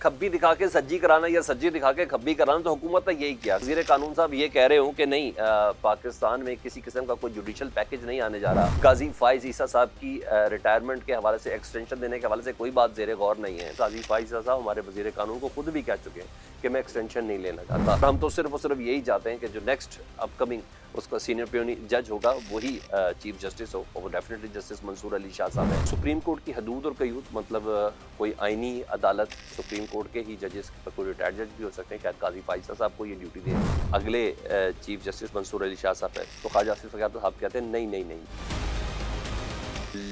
खब्बी दिखा के सज्जी कराना या सज्जी दिखा के खब्बी कराना, तो हुकूमत ने यही किया। वज़ीर कानून साहब ये कह रहे हो कि नहीं, पाकिस्तान में किसी किस्म का कोई जुडिशल पैकेज नहीं आने जा रहा। काजी फाइज ईसा साहब की रिटायरमेंट के हवाले से, एक्सटेंशन देने के हवाले से कोई बात ज़ेरे गौर नहीं है। काजी फाइज ईसा साहब हमारे वज़ीर कानून को खुद भी कह चुके हैं कि मैं एक्सटेंशन नहीं लेना चाहता। हम तो सिर्फ और सिर्फ यही चाहते हैं कि जो नेक्स्ट अपकमिंग उसका सीनियर पियोनी जज होगा वही चीफ जस्टिस हो, और वो डेफिनेटली जस्टिस मंसूर अली शाह साहब हैं। सुप्रीम कोर्ट की हदूद और कयूद, मतलब कोई आईनी अदालत, सुप्रीम कोर्ट के ही जजेस, कोई रिटायर्ड जज भी हो सकते हैं, शायद काजी फाइजा साहब को ये ड्यूटी दें। अगले चीफ जस्टिस मंसूर अली शाह साहब है, तो ख्वाजा आसिफ फ़कीह साहब कहते हैं नहीं नहीं नहीं।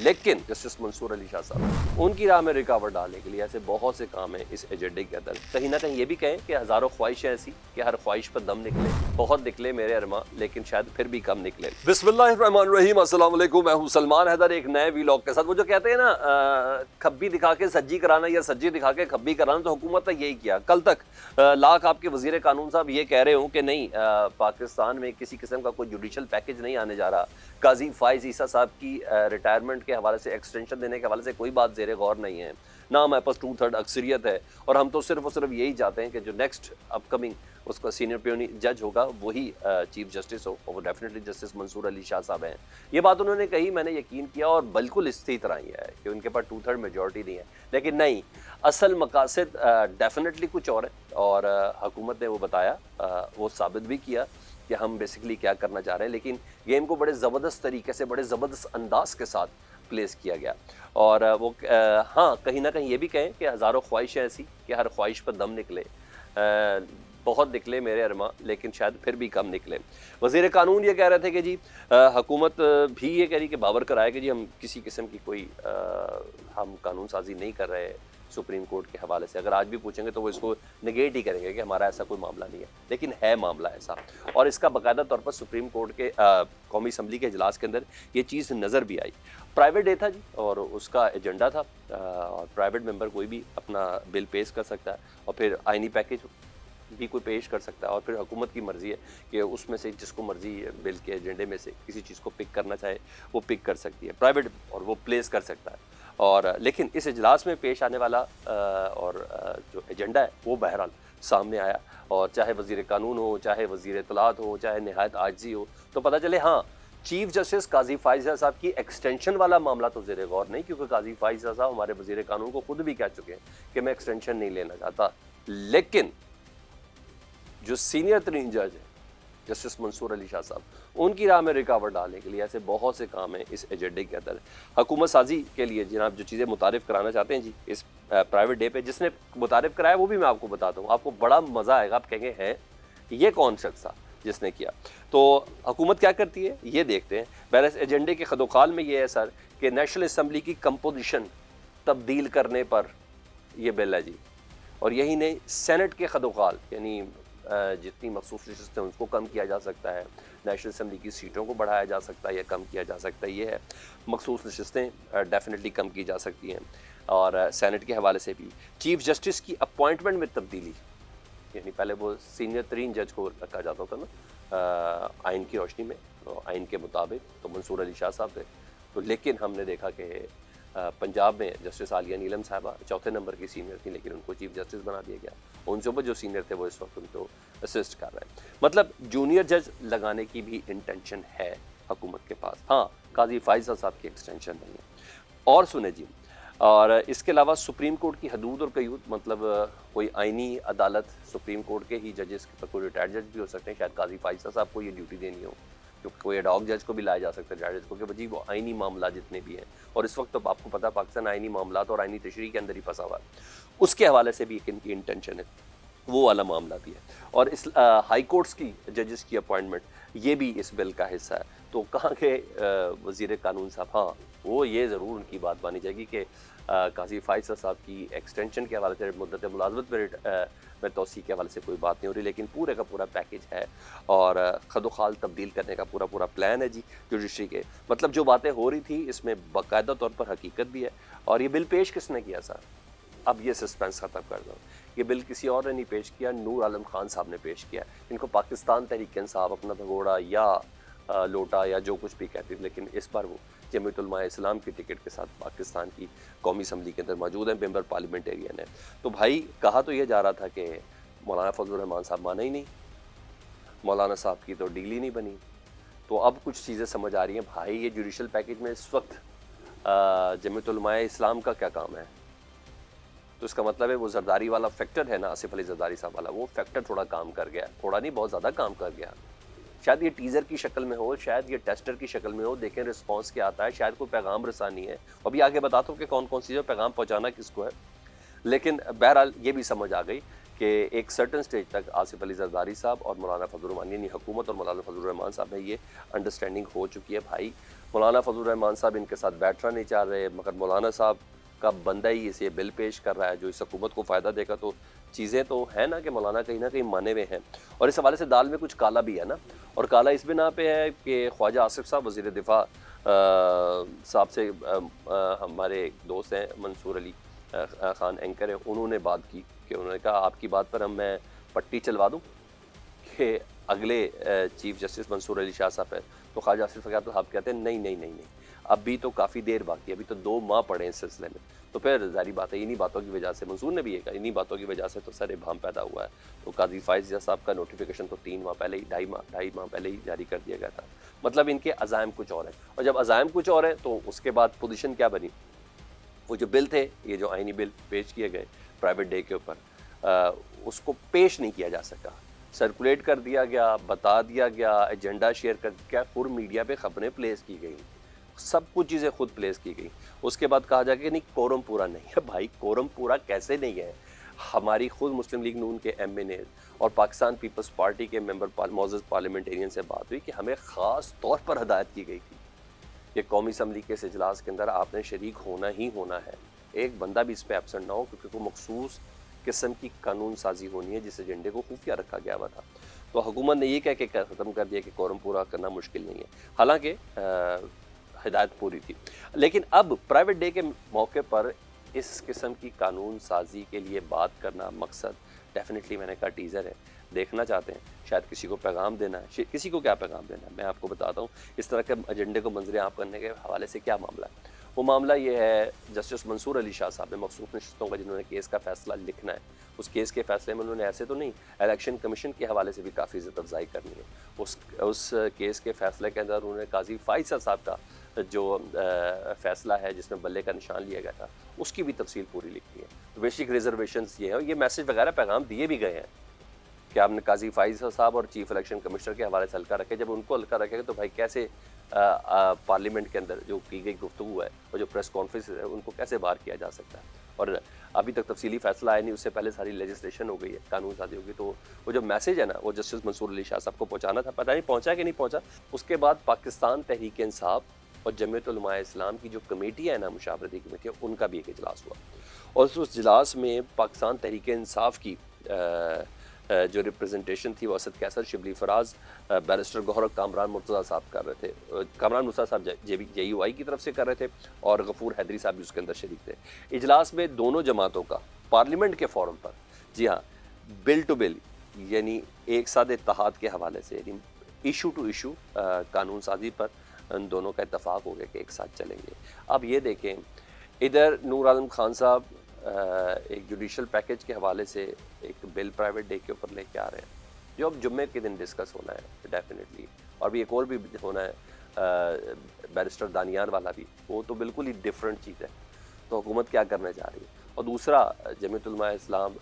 लेकिन जस्टिस मंसूर अली शाह साहब, उनकी राह में रुकावट डालने के लिए ऐसे बहुत से काम हैं इस एजेंडे के अंदर। कहीं ना कहीं ये भी कहें कि हज़ारों ख्वाहिशें ऐसी कि हर ख्वाहिश पर दम निकले, बहुत निकले मेरे अरमा, लेकिन शायद फिर भी कम निकले। बिस्मिल्लाहिर्रहमानिर्रहीम, अस्सलाम वालेकुम, मैं हूं सलमान हैदर एक नए व्लॉग के साथ। वो जो कहते हैं ना, खब्बी दिखा के सज्जी कराना या सज्जी दिखा के खब्बी कराना, तो हुकूमत ने यही किया। कल तक लाख आपके वज़ीर कानून साहब ये कह रहे हो कि नहीं, पाकिस्तान में किसी किस्म का कोई जुडिशल पैकेज नहीं आने जा रहा। काजी फाइज ईसा साहब की रिटायरमेंट के हवाले से, एक्सटेंशन देने के हवाले से कोई बात ज़ेरे गौर नहीं है ना, हमारे पास 2/3 अक्सरियत है, और हम तो सिर्फ और सिर्फ यही चाहते हैं कि जो नेक्स्ट अपकमिंग उसका सीनियर पियोनी जज होगा वही चीफ जस्टिस हो, और वो डेफिनेटली जस्टिस मंसूर अली शाह साहब हैं। ये बात उन्होंने कही, मैंने यकीन किया, और बिल्कुल इसी तरह ही है कि उनके पास 2/3 मेजॉरिटी नहीं है। लेकिन नहीं, असल मकासद डेफिनेटली कुछ और है, और हुकूमत ने वो बताया, वो साबित भी किया कि हम बेसिकली क्या करना चाह रहे हैं। लेकिन गेम को बड़े ज़बरदस्त तरीके से, बड़े ज़बरदस्त अंदाज के साथ प्लेस किया गया। और वो हाँ, कहीं ना कहीं ये भी कहें कि हज़ारों ख्वाहिशें ऐसी कि हर ख्वाहिश पर दम निकले, बहुत निकले मेरे अरमा, लेकिन शायद फिर भी कम निकले। वज़ीर कानून ये कह रहे थे कि जी हुकूमत भी ये कह रही कि बावर कराए कि जी हम किसी किस्म की कोई हम कानून साजी नहीं कर रहे सुप्रीम कोर्ट के हवाले से। अगर आज भी पूछेंगे तो वो इसको निगेट ही करेंगे कि हमारा ऐसा कोई मामला नहीं है, लेकिन है मामला ऐसा, और इसका बाकायदा तौर पर सुप्रीम कोर्ट के कौमी असम्बली के इजलास के अंदर ये चीज़ नज़र भी आई। प्राइवेट डे था जी, और उसका एजेंडा था, और प्राइवेट मेंबर कोई भी अपना बिल पेश कर सकता है, और फिर आइनी पैकेज भी कोई पेश कर सकता है, और फिर हुकूमत की मर्ज़ी है कि उसमें से जिसको मर्ज़ी बिल के एजेंडे में से किसी चीज़ को पिक करना चाहे वो पिक कर सकती है प्राइवेट, और वो प्लेस कर सकता है। और लेकिन इस इजलास में पेश आने वाला और जो एजेंडा है वो बहरहाल सामने आया, और चाहे वज़ीर कानून हो, चाहे वज़ीर इत्तलात हो, चाहे निहायत आजिज़ी हो, तो पता चले हाँ, चीफ जस्टिस काजी फाइजा साहब की एक्सटेंशन वाला मामला तो ज़ेरे गौर नहीं, क्योंकि काजी फाइजा साहब हमारे वज़ीर कानून को खुद भी कह चुके हैं कि मैं एक्सटेंशन नहीं लेना चाहता। लेकिन जो सीनियर तरीन जज है जस्टिस मंसूर अली शाह साहब, उनकी राह में रुकावट डालने के लिए ऐसे बहुत से काम हैं इस एजेंडे के अंदर। हुकूमत साजी के लिए जनाब जो चीज़ें मुतारिफ़ कराना चाहते हैं जी इस प्राइवेट डे पे, जिसने मुतारिफ़ कराया वो भी मैं आपको बताता हूँ, आपको बड़ा मज़ा आएगा। आप कहेंगे हैं ये कौन शख्स था जिसने किया। तो हुकूमत क्या करती है ये देखते हैं। बहरहाल एजेंडे के खदोखाल में ये है सर कि नेशनल असम्बली की कंपोजिशन तब्दील करने पर यह बिल है जी, और यही नहीं, सेनेट के खदोखाल यानी जितनी मखसूस नशस्तें हैं उसको कम किया जा सकता है, नेशनल असम्बली की सीटों को बढ़ाया जा सकता है या कम किया जा सकता है, ये है। मखसूस नशस्तें डेफिनेटली कम की जा सकती हैं, और सेनेट के हवाले से भी चीफ जस्टिस की अपॉइंटमेंट में तब्दीली, यानी पहले वो सीनियर तरीन जज को रखा जाता था ना आइन की रोशनी में, तो आइन के मुताबिक तो मंसूर अली शाह साहब थे। तो लेकिन हमने देखा कि पंजाब में जस्टिस आलिया नीलम साहबा चौथे नंबर की सीनियर थी, लेकिन उनको चीफ जस्टिस बना दिया गया। उनसे ऊपर जो सीनियर थे वो इस वक्त उनको असिस्ट कर रहे हैं। मतलब जूनियर जज लगाने की भी इंटेंशन है हुकूमत के पास। हाँ, काजी फाइजा साहब की एक्सटेंशन नहीं है। और सुने जी, और इसके अलावा सुप्रीम कोर्ट की हदूद और कयूद, मतलब कोई आइनी अदालत, सुप्रीम कोर्ट के ही जजेस, कोई रिटायर्ड जज भी हो सकते हैं, शायद काजी फाइजा साहब को ये ड्यूटी देनी हो, क्योंकि कोई एडॉक जज को भी लाया जा सकता है रिटायर्ड जज को, कि भाई वो आइनी मामला जितने भी हैं, और इस वक्त तो आपको पता पाकिस्तान आइनी मामला और आइनी तशरीह के अंदर ही फंसा हुआ है, उसके हवाले से भी इनकी इंटेंशन है, वो वाला मामला भी है। और इस हाई कोर्ट्स की जजेस की अपॉइंटमेंट ये भी इस बिल का हिस्सा है। तो कहाँ के वज़ीर कानून साहब, हाँ वो ये ज़रूर उनकी बात मानी जाएगी कि काजी फाइजा साहब की एक्सटेंशन के हवाले से, मुद्दत मुलाज़मत में तोसी के हवाले से कोई बात नहीं हो रही, लेकिन पूरे का पूरा पैकेज है, और खदोखाल तब्दील करने का पूरा पूरा प्लान है जी जुडिशरी के। मतलब जो बातें हो रही थी इसमें बाकायदा तौर पर हकीकत भी है। और ये बिल पेश किसने किया सर? अब ये सस्पेंस ख़त्म कर दो, ये बिल किसी और ने नहीं पेश किया, नूर आलम खान साहब ने पेश किया। इनको पाकिस्तान तहरीक इंसाफ अपना भगोड़ा या लोटा या जो कुछ भी कहती थी, लेकिन इस बार वो जमीयत उलमा इस्लाम की टिकट के साथ पाकिस्तान की कौमी असम्बली के अंदर मौजूद हैं, मेंबर पार्लियामेंटेरियन है। तो भाई कहा तो ये जा रहा था कि मौलाना फजलुर रहमान साहब माने ही नहीं, मौलाना साहब की तो डील ही नहीं बनी। तो अब कुछ चीज़ें समझ आ रही हैं भाई, ये जुडिशल पैकेज में इस वक्त जमीयत उलमा इस्लाम का क्या काम है। तो इसका मतलब है वो जरदारी वाला फैक्टर है ना, आसिफ अली जरदारी साहब वाला, वो फैक्टर थोड़ा काम कर गया, थोड़ा नहीं बहुत ज़्यादा काम कर गया। शायद ये टीज़र की शक्ल में हो, शायद ये टेस्टर की शक्ल में हो, देखें रिस्पांस क्या आता है, शायद कोई पैगाम रसानी है। अभी आगे बताता हूँ कि कौन कौन सी जो पैगाम पहुँचाना किसको है। लेकिन बहरहाल ये भी समझ आ गई कि एक सर्टन स्टेज तक आसिफ अली जरदारी साहब और मौलाना फजलुर रहमान यानी हुकूमत और मौलाना फजलुर रहमान साहब में ये अंडरस्टैंडिंग हो चुकी है। भाई मौलाना फजलुर रहमान साहब इनके साथ बैठना नहीं चाह रहे, मगर मौलाना साहब का बंदा ही इसे बिल पेश कर रहा है जो इस हुकूमत को फ़ायदा देगा। तो चीज़ें तो है ना कि मौलाना कहीं ना कहीं माने हुए हैं, और इस हवाले से दाल में कुछ काला भी है ना। और काला इस बिना पे है कि ख्वाजा आसिफ साहब वज़ीर दिफा साहब से हमारे दोस्त हैं मंसूर अली ख़ान एंकर है, उन्होंने बात की कि उन्होंने कहा आपकी बात पर मैं पट्टी चलवा दूँ कि अगले चीफ जस्टिस मंसूर अली शाह साहब है। तो ख्वाजा आसिफ साहब कहते हैं नहीं नहीं नहीं नहीं, अभी तो काफ़ी देर बाकी, अभी तो 2 माह पड़े इस सिलसिले में। तो फिर जारी बात है इन्हीं बातों की वजह से, मंसूर ने भी ये कहा, इन्हीं बातों की वजह से तो सर इबाम पैदा हुआ है। तो काजी फाइज साहब का नोटिफिकेशन तो 3 माह पहले ही, ढाई माह पहले ही जारी कर दिया गया था। मतलब इनके अज़ाइम कुछ और हैं, और जब अज़ाइम कुछ और हैं तो उसके बाद पोजीशन क्या बनी। वो जो बिल थे, ये जो आइनी बिल पेश किए गए प्राइवेट डे के ऊपर, उसको पेश नहीं किया जा सका, सर्कुलेट कर दिया गया, बता दिया गया, एजेंडा शेयर कर दिया, फुल मीडिया पे खबरें प्लेस की गई, सब कुछ चीज़ें खुद प्लेस की गई। उसके बाद कहा जाए कि नहीं कोरम पूरा नहीं है। भाई कोरम पूरा कैसे नहीं है। हमारी खुद मुस्लिम लीग नून के MNA और पाकिस्तान पीपल्स पार्टी के मेंबर मौजूद पार्लियामेंटेरियन से बात हुई कि हमें ख़ास तौर पर हदायत की गई थी कि कौमी असम्बली के इस इजलास के अंदर आपने शरीक होना ही होना है, एक बंदा भी इस पर एबसेंट ना हो, क्योंकि वो मखसूस किस्म की कानून साजी होनी है जिस एजेंडे को खुफिया रखा गया हुआ था। तो हुकूमत ने ये कह के ख़त्म कर दिया कि कोरम पूरा करना मुश्किल नहीं है, हालांकि हिदायत पूरी थी। लेकिन अब प्राइवेट डे के मौके पर इस किस्म की कानून साजी के लिए बात करना मकसद डेफिनेटली मैंने कहा टीज़र है, देखना चाहते हैं, शायद किसी को पैगाम देना है। किसी को क्या पैगाम देना है मैं आपको बताता हूँ। इस तरह के एजेंडे को मंजर आम करने के हवाले से क्या मामला है। वो मामला ये है, जस्टिस मंसूर अली शाह साहब ने मखसूस नशिस्तों का जिन्होंने केस का फैसला लिखना है, उस केस के फैसले में उन्होंने ऐसे तो नहीं, इलेक्शन कमीशन के हवाले से भी काफ़ी इज़्ज़त अफजाई करनी है। उस केस के फैसले के अंदर उन्होंने काजी फाइज साहब का जो फैसला है जिसमें बल्ले का निशान लिया गया था, उसकी भी तफसील पूरी लिखनी है। तो बेसिक रिजर्वेशंस ये है, और ये मैसेज वगैरह पैगाम दिए भी गए हैं कि आपने काजी फाइज साहब और चीफ इलेक्शन कमिश्नर के हवाले से हल्का रखे। जब उनको हल्का रखेगा तो भाई कैसे पार्लियामेंट के अंदर जो की गई गुफ्तगू है और जो प्रेस कॉन्फ्रेंस है उनको कैसे बाहर किया जा सकता है। और अभी तक तफसीली फैसला आया नहीं, उससे पहले सारी लेजिस्लेशन हो गई है, कानून साजी होगी। तो वो जो मैसेज है ना, वो जस्टिस मंसूर अली शाह साहब को पहुँचाना था, पता नहीं पहुँचा कि नहीं पहुँचा। उसके बाद पाकिस्तान तहरीक इंसाफ और जमीयत उलमा इस्लाम की जो कमेटी है ना, मुशावरती कमेटी, उनका भी एक इजलास हुआ, और उस इजलास में पाकिस्तान तहरीक इंसाफ की जो रिप्रेजेंटेशन थी वो असद कैसर, शिबली फराज, बैरिस्टर गौहर कामरान मुर्तज़ा साहब कर रहे थे। कामरान मुर्तज़ा साहब JUI की तरफ से कर रहे थे, और गफूर हैदरी साहब भी उसके अंदर शरीक थे। इजलास में दोनों जमातों का पार्लियामेंट के फोरम पर, जी हाँ, बिल टू बिल यानी एक साथ इत्तेहाद के हवाले से, यानी इशू टू इशू कानून साजी पर उन दोनों का इत्तफाक हो गया कि एक साथ चलेंगे। अब ये देखें, इधर नूर आलम खान साहब एक जुडिशल पैकेज के हवाले से एक बिल प्राइवेट डे के ऊपर लेके आ रहे हैं, जो अब जुम्मे के दिन डिस्कस होना है डेफिनेटली, और भी एक और भी होना है बैरिस्टर दानियार वाला भी, वो तो बिल्कुल ही डिफरेंट चीज़ है। तो हुकूमत क्या करने जा रही है। और दूसरा, जमीयत उलमा इस्लाम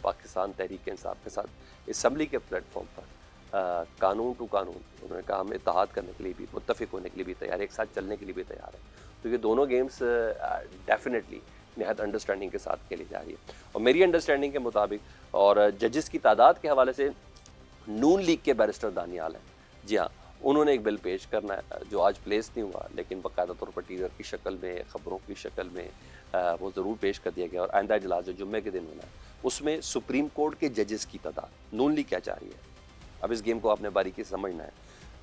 पाकिस्तान तहरीक इंसाफ के साथ असम्बली के प्लेटफॉर्म पर कानून टू कानून, उन्होंने कहा हम इत्तेहाद करने के लिए भी, मुत्तफिक होने के लिए भी तैयार है, एक साथ चलने के लिए भी तैयार है। तो ये दोनों गेम्स डेफिनेटली निहायत अंडरस्टैंडिंग के साथ खेली जा रही है। और मेरी अंडरस्टैंडिंग के मुताबिक, और जजेस की तादाद के हवाले से, नून लीग के बैरिस्टर दानियाल हैं, जी हाँ, उन्होंने एक बिल पेश करना है जो आज प्लेस नहीं हुआ, लेकिन बाकायदा तौर पर टीजर की शक्ल में, ख़बरों की शक्ल में वो ज़रूर पेश कर दिया गया। और आइंदा इजलास जो जुम्मे के दिन होना है, उसमें सुप्रीम कोर्ट के जजेस की तादाद, नून लीग क्या चाह रही है, अब इस गेम को आपने बारीकी से समझना है।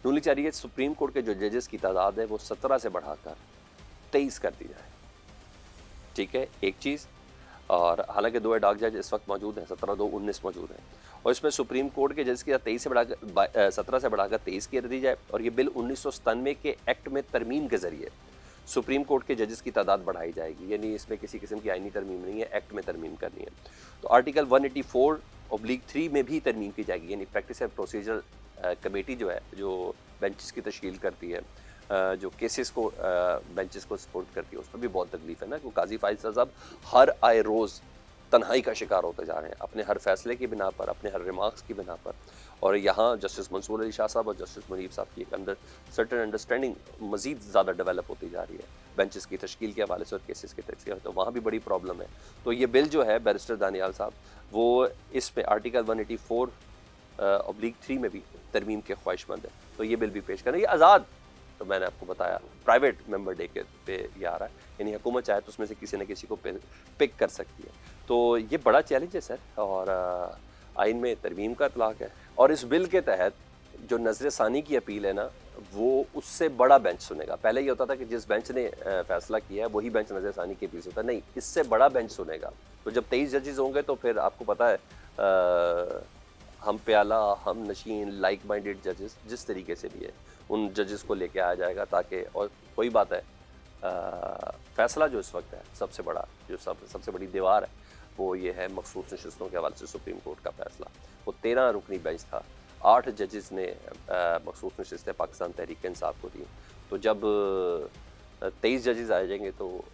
नून लीग चाह रही है सुप्रीम कोर्ट के जो जजेस की तादाद है वो 17 से बढ़ाकर 23 कर दी जाए। ठीक है, एक चीज़। और हालांकि 2 एडॉक जज इस वक्त मौजूद हैं, 17, 2, 19 मौजूद हैं, और इसमें सुप्रीम कोर्ट के जज की 23 से बढ़ाकर 17 से बढ़ाकर 23 कर दी जाए। और ये बिल 1997 के एक्ट में तरमीम के ज़रिए सुप्रीम कोर्ट के जजेस की तादाद बढ़ाई जाएगी, यानी इसमें किसी किस्म की आईनी तरमीम नहीं है, एक्ट में तरमीम करनी है। तो आर्टिकल 184/3 में भी तरमीम की जाएगी, यानी प्रैक्टिस एंड प्रोसीजर कमेटी जो है, जो बेंचेस की तश्कील करती है, जो केसेस को बेंचेस को सपोर्ट करती है, उस पर भी बहुत तकलीफ है ना, क्योंकि काजी फाइज साहब हर आए रोज़ तन्हाई का शिकार होते जा रहे हैं अपने हर फैसले की बिना पर, अपने हर रिमार्क्स की बिना पर। और यहाँ जस्टिस मंसूर अली शाह साहब और जस्टिस मुनीब साहब की एक सर्टेन अंडरस्टैंडिंग मज़ीद ज़्यादा डेवलप होती जा रही है बेंचेस की तश्कील के हवाले से और केसेस की तश्कील, तो वहाँ भी बड़ी प्रॉब्लम है। तो ये बिल जो है बैरिस्टर दानियाल साहब, वो इसमें आर्टिकल 184/3 में भी तरमीम के ख्वाहिशमंद है, तो ये बिल भी पेश करें। ये आज़ाद, तो मैंने आपको बताया प्राइवेट मेंबर डे के पे ये आ रहा है, यानी हुकूमत चाहे तो उसमें से किसी न किसी को पिक कर सकती है। तो ये बड़ा चैलेंज है सर, और आइन में तरमीम का इतलाक़ है, और इस बिल के तहत जो नज़र सानी की अपील है ना, वो उससे बड़ा बेंच सुनेगा। पहले ये होता था कि जिस बेंच ने फैसला किया है वही बेंच नज़र सानी की अपील से होता है, नहीं, इससे बड़ा बेंच सुनेगा। तो जब 23 जजेस होंगे तो फिर आपको पता है हम प्याला, हम नशीन, लाइक माइंडेड जजेस जिस तरीके से भी है, उन जजेस को लेके आया जाएगा, ताकि, और कोई बात है, फैसला जो इस वक्त है सबसे बड़ा, जो सबसे बड़ी दीवार है, वो ये है मखसूस नशिस्तों के हवाले से सुप्रीम कोर्ट का फैसला। वो 13 रुकनी बेंच था, 8 जजेस ने मखसूस नशिस्तें पाकिस्तान तहरीक इंसाफ को दी। तो जब 23 जजेस आ जाएंगे तो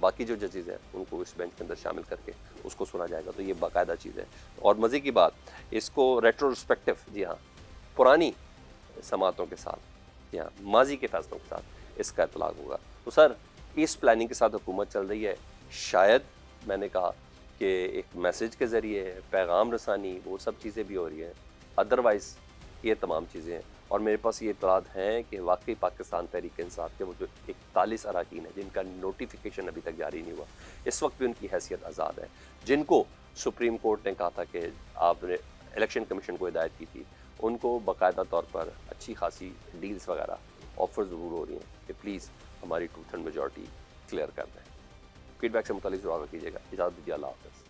बाकी जो जजेस हैं उनको इस बेंच के अंदर शामिल करके उसको सुना जाएगा। तो ये बाकायदा चीज़ है। और मज़े की बात, इसको रेट्रोस्पेक्टिव, जी हाँ, पुरानी समातों के साथ, जी हाँ, माजी के फैसलों के साथ इसका इतलाक़ होगा। तो सर, इस प्लानिंग के साथ हुकूमत चल रही है। शायद मैंने कहा कि एक मैसेज के ज़रिए पैगाम रसानी, वो सब चीज़ें भी हो रही हैं, अदरवाइज़ ये तमाम चीज़ें हैं। और मेरे पास ये इतलात हैं कि वाकई पाकिस्तान तहरीक इंसाफ के वो जो 41 अरकान हैं जिनका नोटिफिकेशन अभी तक जारी नहीं हुआ, इस वक्त भी उनकी हैसियत आज़ाद है, जिनको सुप्रीम कोर्ट ने कहा था कि आपने इलेक्शन कमीशन को हिदायत की थी, उनको बाकायदा तौर पर अच्छी खासी डील्स वगैरह ऑफर ज़रूर हो रही हैं कि प्लीज़ हमारी 2/3 मेजॉरिटी क्लियर कर दें। फीडबैक से मुतालिक ज़रूर कीजिएगा। इजाज़त दीजिए, अल्लाह हाफ़िज़।